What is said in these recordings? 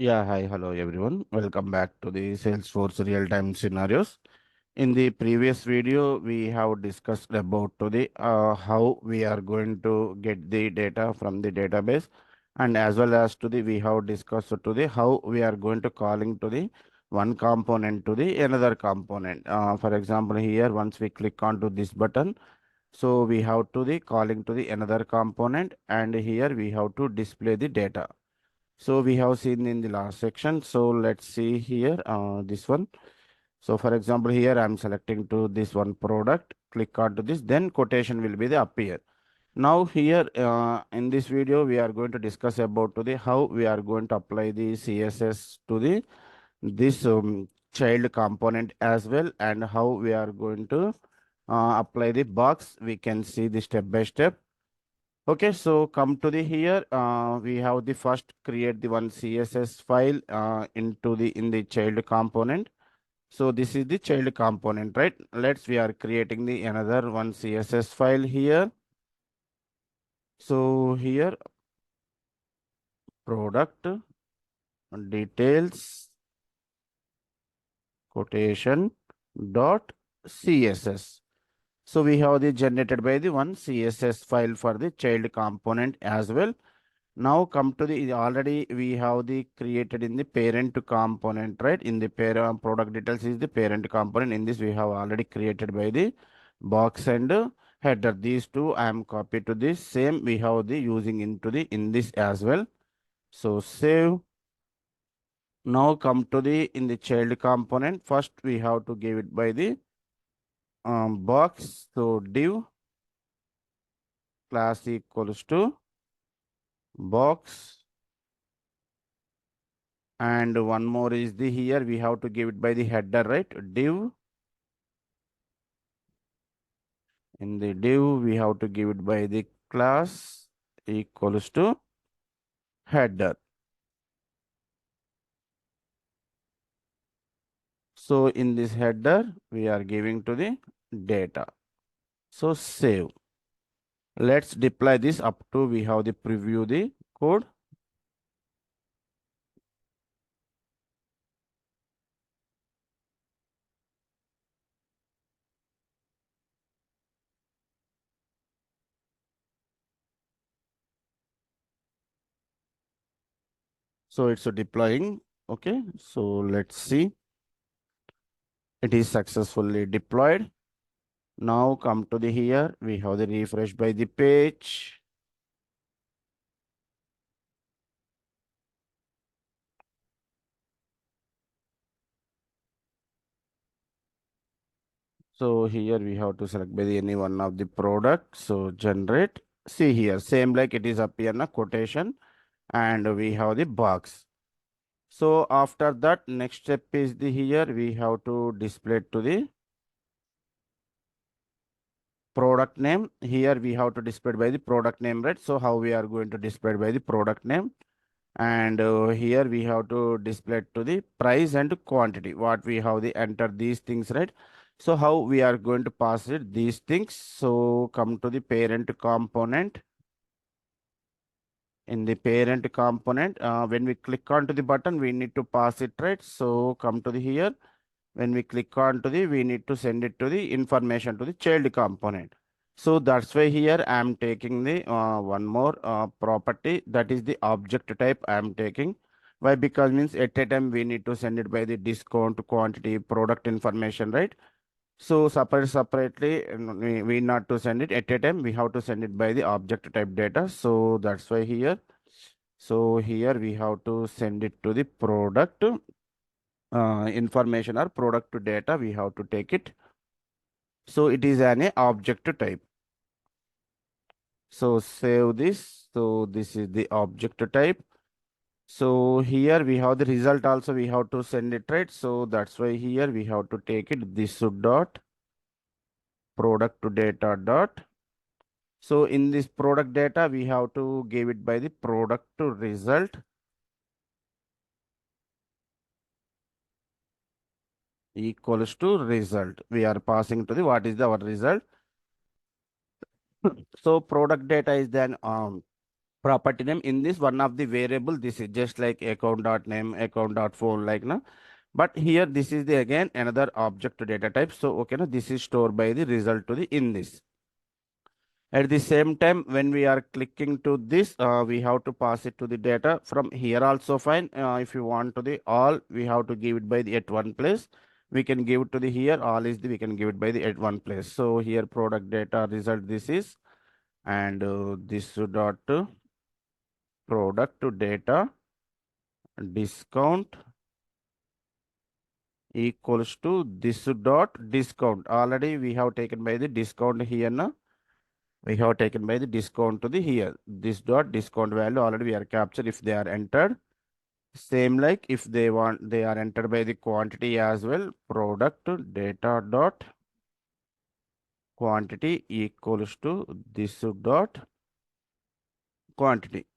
Yeah, hi, hello everyone. Welcome back to the Salesforce real-time scenarios. In the previous video, we have discussed about to the how we are going to get the data from the database, and as well as to the we have discussed to the how we are going to calling to the one component to the another component. For example, here once we click onto this button, so we have to the calling to the another component, and here we have to display the data. So we have seen in the last section. So let's see here, this one. So for example, here I'm selecting to this one product, click on to this, then quotation will be the appear. Now here in this video, we are going to discuss about to the how we are going to apply the CSS to the this child component as well, and how we are going to apply the box. We can see the step by step. Okay, so come to the here. We have the first create the one CSS file into the in the child component. So this is the child component, right? We are creating the another one CSS file here. So here product details quotation dot CSS. So we have the generated by the one CSS file for the child component as well. Now come to the already we have the created in the parent component, right? In the parent product details is the parent component. In this we have already created by the box and header. These two I am copied to this. Same we have the using into the in this as well. So save. Now come to the in the child component. First we have to give it by the box. So div class equals to box, and one more is the here we have to give it by the header, right? Div. In the div we have to give it by the class equals to header. So in this header we are giving to the data. So save. Let's deploy this up to we have the preview the code. So it's deploying. Okay, so let's see. It is successfully deployed. Now come to the here. We have the refresh by the page. So here we have to select by the any one of the product. So generate. See here, same like it is appear in a quotation, and we have the box. So after that, next step is the here we have to display to the product name. Here we have to display by the product name, right? So how we are going to display by the product name, and here we have to display to the price and quantity. What we have the enter these things, right? So how we are going to pass it these things. So come to the parent component. In the parent component, when we click onto the button, we need to pass it, right? So come to the here. When we click on to the, we need to send it to the information to the child component. So that's why here I am taking the one more property, that is the object type I am taking. Why? Because means at a time we need to send it by the discount, quantity, product information, right? So separately, we not to send it at a time. We have to send it by the object type data. So that's why here. So here we have to send it to the product information or product to data. We have to take it. So it is an object type. So save this. So this is the object type. So here we have the result also we have to send it, right? So that's why here we have to take it this dot product to data dot. So in this product data we have to give it by the product to result equals to result. We are passing to the what is the our result. So product data is then property name. In this one of the variable, this is just like account dot name, account dot phone, like na. But here this is the again another object data type. So okay, now this is stored by the result to the in this. At the same time, when we are clicking to this, we have to pass it to the data from here also fine. If you want to the all, we have to give it by the at one place. We can give it to the here, all is the, we can give it by the at one place. So here product data result this is, and this dot product to data discount equals to this dot discount. Already we have taken by the discount here now. We have taken by the discount to the here. This dot discount value already we are captured if they are entered. Same like if they want, they are entered by the quantity as well. Product data dot quantity equals to this dot quantity.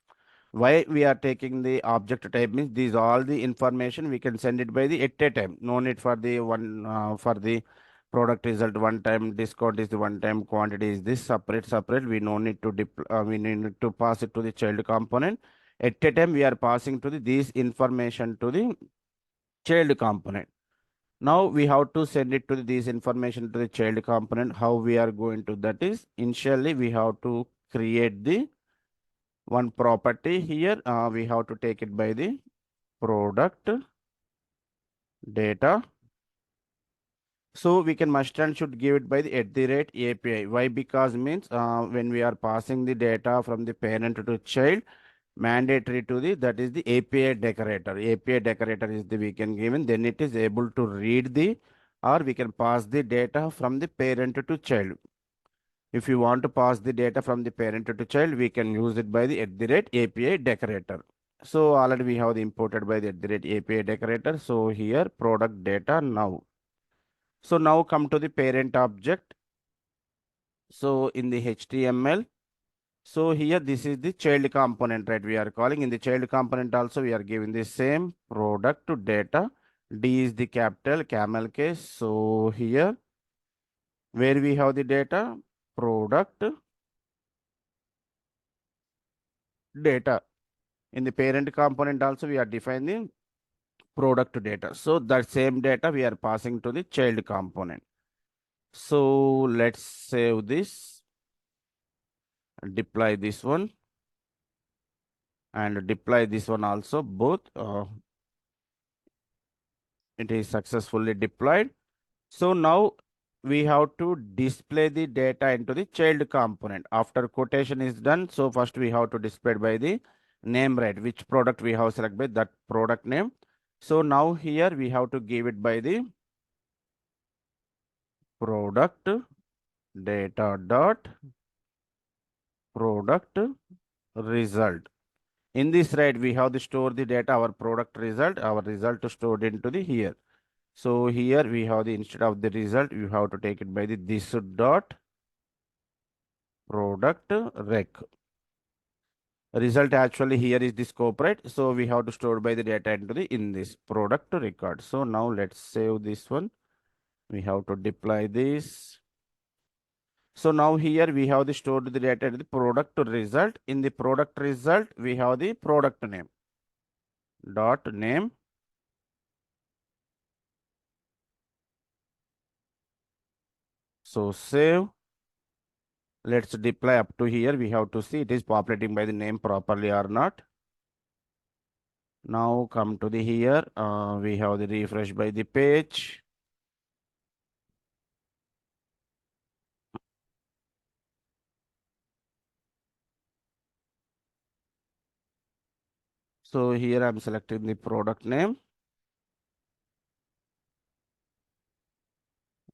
Why we are taking the object type means these all the information we can send it by the at a time. No need for the one for the product result one time, discount is the one time, quantity is this separate. We no need to we need to pass it to the child component. At a time we are passing to the this information to the child component. Now we have to send it to this information to the child component. How we are going to that is initially we have to create the one property here. We have to take it by the product data. So we can must and should give it by the at the rate API. Why? Because means when we are passing the data from the parent to child, mandatory to the that is the API decorator. API decorator is the we can given, then it is able to read the or we can pass the data from the parent to child. If you want to pass the data from the parent to child, we can use it by the at the rate API decorator. So already we have the imported by the at the rate API decorator. So here product data now. So now come to the parent object. So in the HTML, so here this is the child component, right? We are calling in the child component also we are giving the same product to data. D is the capital camel case. So here where we have the data product data. In the parent component also we are defining product data. So that same data we are passing to the child component. So let's save this, deploy this one and deploy this one also both. It is successfully deployed. So now we have to display the data into the child component. After quotation is done, so first we have to display by the name, right? Which product we have select by that product name. So now here we have to give it by the product data dot product result. In this right, we have to store the data, our product result, our result stored into the here. So here we have the instead of the result, you have to take it by the this dot product rec. Result actually here is the scope, right? So we have to store by the data into the in this product record. So now let's save this one. We have to deploy this. So now here we have the stored the data in the product result. In the product result, we have the product name dot name. So save. Let's deploy up to here. We have to see it is populating by the name properly or not. Now come to the here. We have the refresh by the page. So here I'm selecting the product name.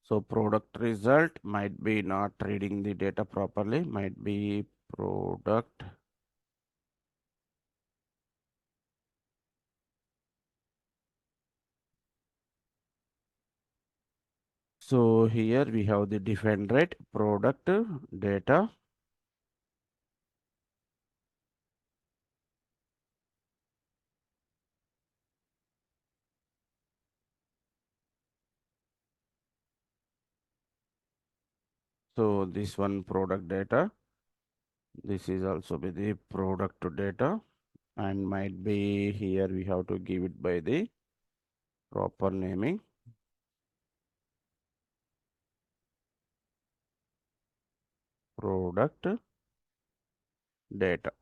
So product result might be not reading the data properly, might be product. So here we have the defined rate product data. So this one product data. This is also be the product data, and might be here we have to give it by the proper naming. Product data.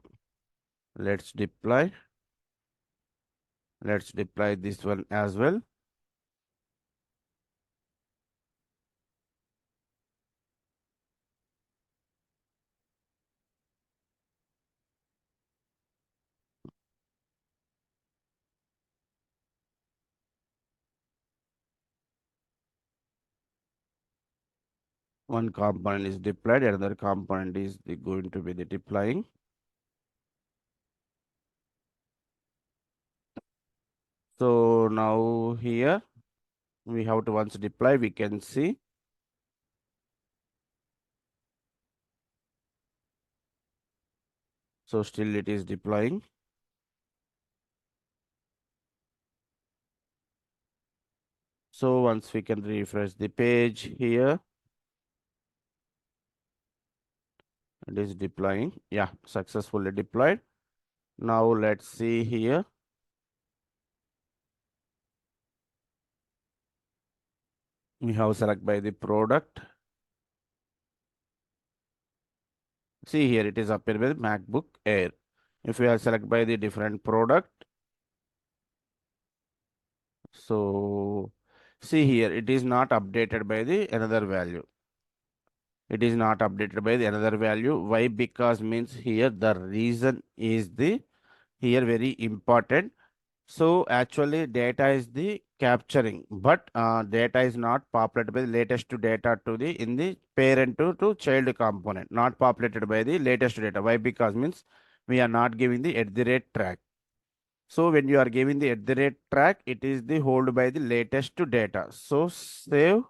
Let's deploy. Let's deploy this one as well. One component is deployed, another component is going to be the deploying. So now here we have to once deploy, we can see. So still it is deploying. So once we can refresh the page here, it is deploying. Yeah, successfully deployed. Now let's see here. We have select by the product. See here, it is appear with MacBook Air. If we are select by the different product, so see here, it is not updated by the another value. It is not updated by the another value. Why? Because means here the reason is the here very important. So actually data is the capturing, but data is not populated by the latest data to the in the parent to child component, not populated by the latest data. Why? Because means we are not giving the at the rate track. So when you are giving the at the rate track, it is the hold by the latest data. So save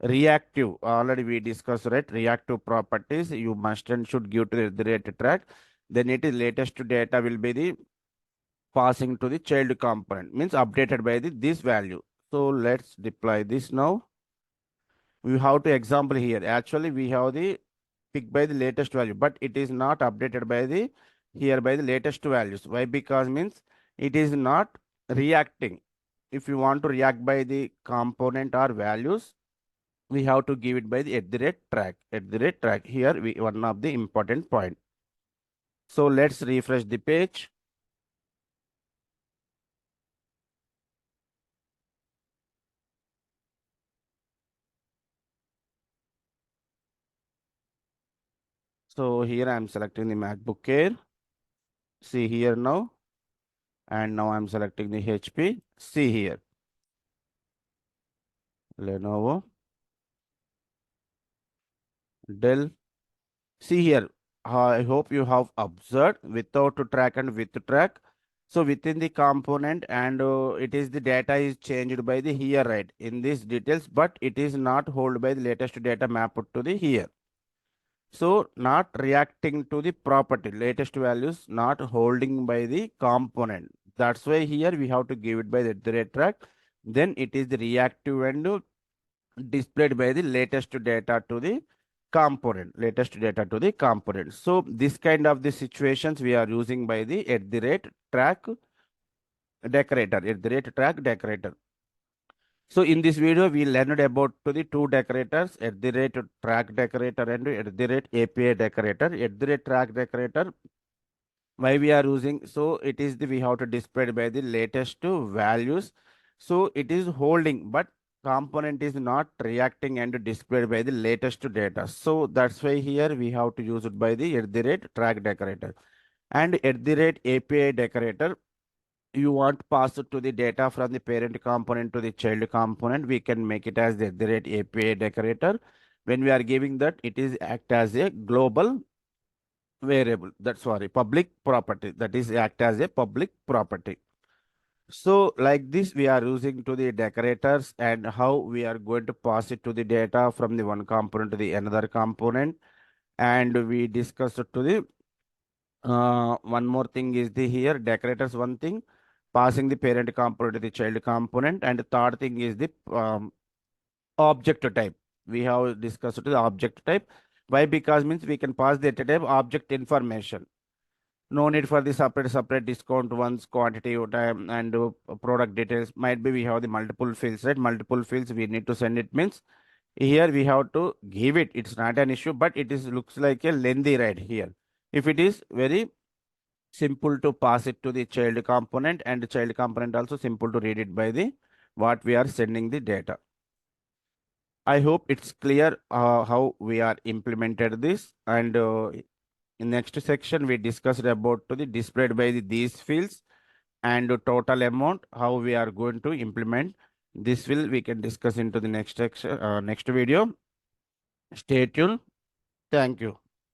reactive. Already we discussed, right? Reactive properties you must and should give to the rate track. Then it is latest data will be the passing to the child component, means updated by the this value. So let's deploy this now. We have to example here. Actually, we have the pick by the latest value, but it is not updated by the here by the latest values. Why? Because means it is not reacting. If you want to react by the component or values, we have to give it by the at the rate track. At the rate track here, we one of the important point. So let's refresh the page. So here I am selecting the MacBook Air. See here now, and now I'm selecting the HP. See here, Lenovo, Dell. See here, I hope you have observed without to track and with track. So within the component and it is the data is changed by the here, right, in these details, but it is not hold by the latest data mapped to the here. So not reacting to the property, latest values not holding by the component. That's why here we have to give it by the rate track. Then it is the reactive and displayed by the latest data to the component, latest data to the component. So this kind of the situations we are using by the at the rate track decorator, at the rate track decorator. So in this video, we learned about to the two decorators, at the rate track decorator and at the rate API decorator. At the rate track decorator, why we are using? So it is the we have to display by the latest values. So it is holding, but component is not reacting and displayed by the latest data. So that's why here we have to use it by the at the rate track decorator. And at the rate API decorator, you want pass it to the data from the parent component to the child component, we can make it as the rate API decorator. When we are giving that, it is act as a global variable. That's sorry, public property. That is act as a public property. So like this, we are using to the decorators and how we are going to pass it to the data from the one component to the another component. And we discussed it to the one more thing is the here decorators one thing passing the parent component to the child component, and the third thing is the object type. We have discussed the object type. Why? Because means we can pass the data type object information. No need for the separate discount ones, quantity, time, and product details. Might be we have the multiple fields, right? Multiple fields we need to send it means here we have to give it. It's not an issue, but it is looks like a lengthy right here. If it is very simple to pass it to the child component, and the child component also simple to read it by the what we are sending the data. I hope it's clear how we are implemented this, and in next section we discussed about to the displayed by these fields and the total amount how we are going to implement. This will we can discuss into the next section, next video. Stay tuned. Thank you.